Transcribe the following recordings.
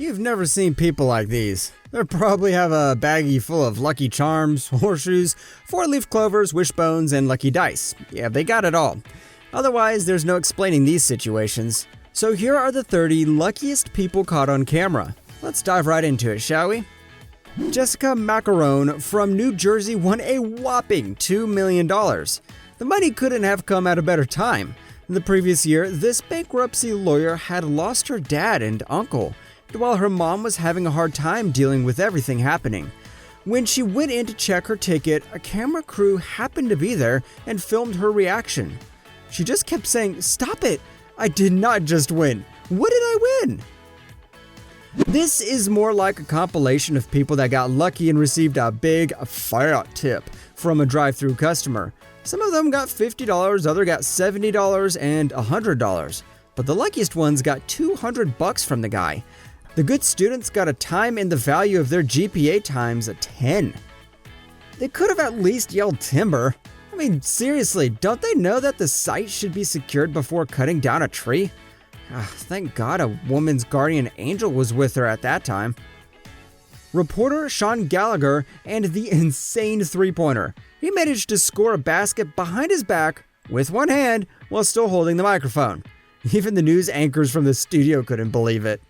You've never seen people like these. They probably have a baggie full of Lucky Charms, Horseshoes, 4-leaf clovers, wishbones, and lucky dice. Yeah, they got it all. Otherwise, there's no explaining these situations. So here are the 30 luckiest people caught on camera. Let's dive right into it, shall we? Jessica Macarone from New Jersey won a whopping $2 million. The money couldn't have come at a better time. In the previous year, this bankruptcy lawyer had lost her dad and uncle, while her mom was having a hard time dealing with everything happening. When she went in to check her ticket, a camera crew happened to be there and filmed her reaction. She just kept saying, "Stop it! I did not just win. What did I win?" This is more like a compilation of people that got lucky and received a big fat tip from a drive-thru customer. Some of them got $50, others got $70 and $100. But the luckiest ones got $200 from the guy. The good students got a time in the value of their GPA times a 10. They could have at least yelled timber. I mean, seriously, don't they know that the site should be secured before cutting down a tree? Thank God a woman's guardian angel was with her at that time. Reporter Sean Gallagher and the insane three-pointer. He managed to score a basket behind his back with one hand while still holding the microphone. Even the news anchors from the studio couldn't believe it.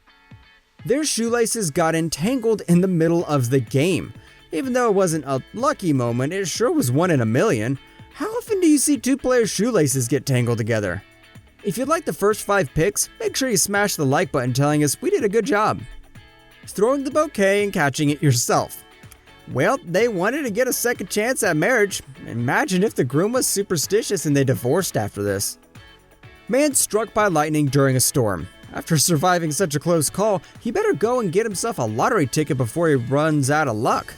Their shoelaces got entangled in the middle of the game. Even though it wasn't a lucky moment, it sure was one in a million. How often do you see two players' shoelaces get tangled together? If you like the first 5 picks, make sure you smash the like button telling us we did a good job. Throwing the bouquet and catching it yourself. Well, they wanted to get a second chance at marriage. Imagine if the groom was superstitious and they divorced after this. Man struck by lightning during a storm. After surviving such a close call, he better go and get himself a lottery ticket before he runs out of luck.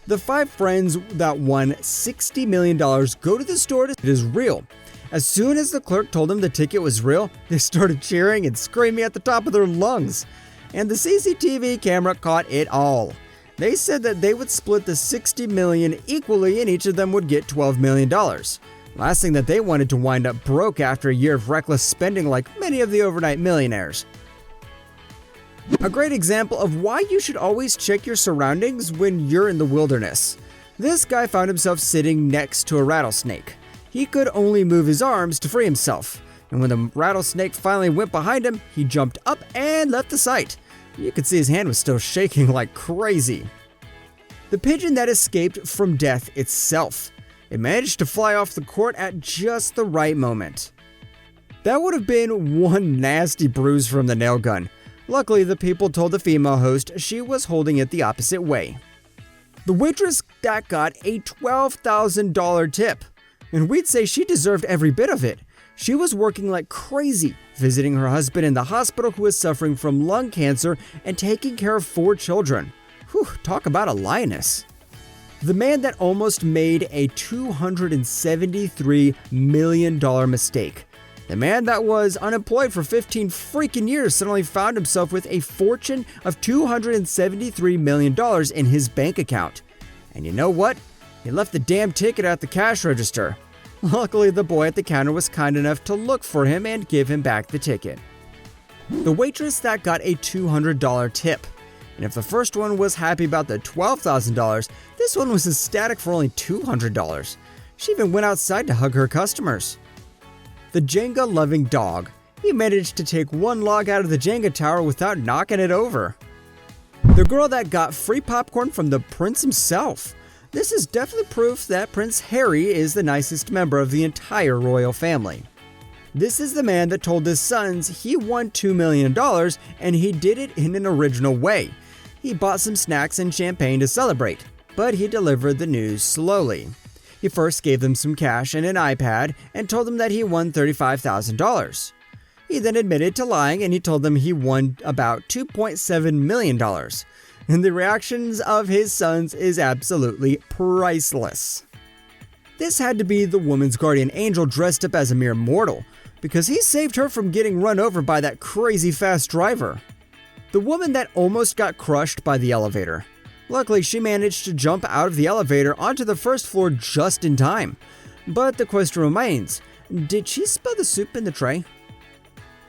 The 5 friends that won $60 million go to the store to see it is real. As soon as the clerk told them the ticket was real, they started cheering and screaming at the top of their lungs. And the CCTV camera caught it all. They said that they would split the $60 million equally and each of them would get $12 million. Last thing that they wanted to wind up broke after a year of reckless spending like many of the overnight millionaires. A great example of why you should always check your surroundings when you're in the wilderness. This guy found himself sitting next to a rattlesnake. He could only move his arms to free himself, and when the rattlesnake finally went behind him, he jumped up and left the site. You could see his hand was still shaking like crazy. The pigeon that escaped from death itself. It managed to fly off the court at just the right moment. That would have been one nasty bruise from the nail gun. Luckily, the people told the female host she was holding it the opposite way. The waitress that got a $12,000 tip. And we'd say she deserved every bit of it. She was working like crazy, visiting her husband in the hospital who was suffering from lung cancer and taking care of 4 children. Whew, talk about a lioness. The man that almost made a $273 million mistake. The man that was unemployed for 15 freaking years suddenly found himself with a fortune of $273 million in his bank account. And you know what? He left the damn ticket at the cash register. Luckily, the boy at the counter was kind enough to look for him and give him back the ticket. The waitress that got a $200 tip. And if the first one was happy about the $12,000, this one was ecstatic for only $200. She even went outside to hug her customers. The Jenga-loving dog. He managed to take one log out of the Jenga tower without knocking it over. The girl that got free popcorn from the prince himself. This is definitely proof that Prince Harry is the nicest member of the entire royal family. This is the man that told his sons he won $2 million and he did it in an original way. He bought some snacks and champagne to celebrate, but he delivered the news slowly. He first gave them some cash and an iPad and told them that he won $35,000. He then admitted to lying and he told them he won about $2.7 million. And the reactions of his sons is absolutely priceless. This had to be the woman's guardian angel dressed up as a mere mortal, because he saved her from getting run over by that crazy fast driver. The woman that almost got crushed by the elevator. Luckily, she managed to jump out of the elevator onto the first floor just in time. But the question remains, did she spill the soup in the tray?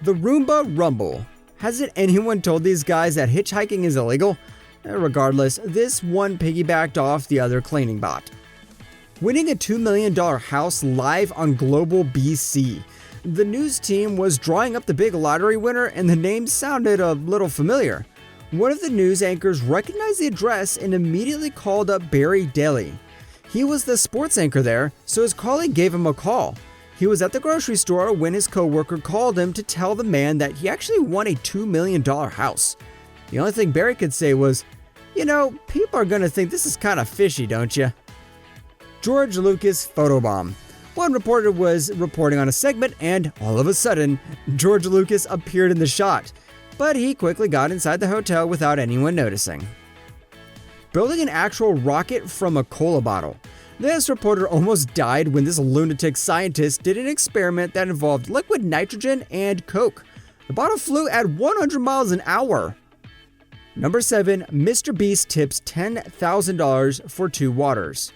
The Roomba Rumble. Hasn't anyone told these guys that hitchhiking is illegal? Regardless, this one piggybacked off the other cleaning bot. Winning a $2 million house live on Global BC. The news team was drawing up the big lottery winner and the name sounded a little familiar. One of the news anchors recognized the address and immediately called up Barry Daly. He was the sports anchor there, so his colleague gave him a call. He was at the grocery store when his coworker called him to tell the man that he actually won a $2 million house. The only thing Barry could say was, people are gonna think this is kinda fishy, don't you? George Lucas photobomb. One reporter was reporting on a segment and, all of a sudden, George Lucas appeared in the shot. But he quickly got inside the hotel without anyone noticing. Building an actual rocket from a cola bottle. This reporter almost died when this lunatic scientist did an experiment that involved liquid nitrogen and Coke. The bottle flew at 100 miles an hour. Number 7. Mr. Beast tips $10,000 for 2 waters.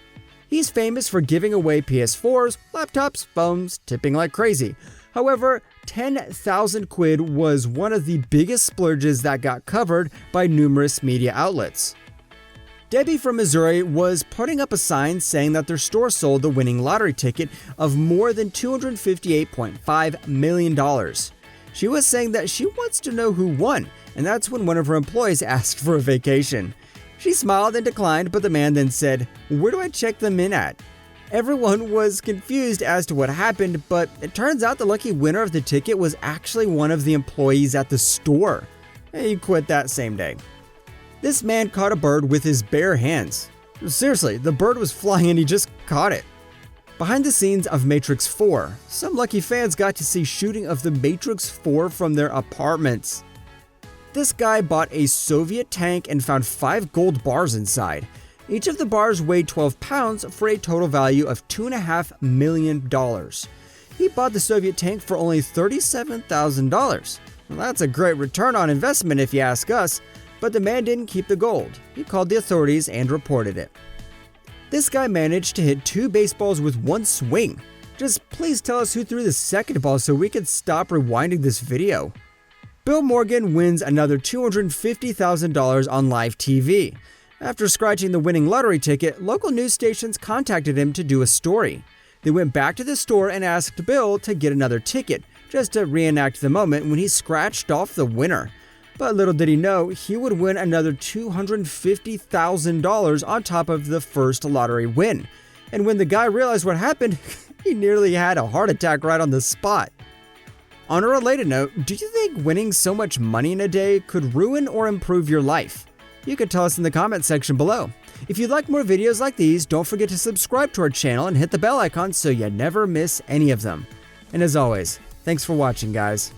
He's famous for giving away PS4s, laptops, phones, tipping like crazy. However, 10,000 quid was one of the biggest splurges that got covered by numerous media outlets. Debbie from Missouri was putting up a sign saying that their store sold the winning lottery ticket of more than $258.5 million. She was saying that she wants to know who won, and that's when one of her employees asked for a vacation. She smiled and declined, but the man then said, "Where do I check them in at?" Everyone was confused as to what happened, but it turns out the lucky winner of the ticket was actually one of the employees at the store. He quit that same day. This man caught a bird with his bare hands. Seriously, the bird was flying and he just caught it. Behind the scenes of Matrix 4, some lucky fans got to see shooting of the Matrix 4 from their apartments. This guy bought a Soviet tank and found 5 gold bars inside. Each of the bars weighed 12 pounds for a total value of $2.5 million. He bought the Soviet tank for only $37,000. Well, that's a great return on investment if you ask us, but the man didn't keep the gold. He called the authorities and reported it. This guy managed to hit 2 baseballs with one swing. Just please tell us who threw the second ball so we can stop rewinding this video. Bill Morgan wins another $250,000 on live TV. After scratching the winning lottery ticket, local news stations contacted him to do a story. They went back to the store and asked Bill to get another ticket, just to reenact the moment when he scratched off the winner. But little did he know, he would win another $250,000 on top of the first lottery win. And when the guy realized what happened, he nearly had a heart attack right on the spot. On a related note, do you think winning so much money in a day could ruin or improve your life? You could tell us in the comment section below. If you'd like more videos like these, don't forget to subscribe to our channel and hit the bell icon so you never miss any of them. And as always, thanks for watching, guys.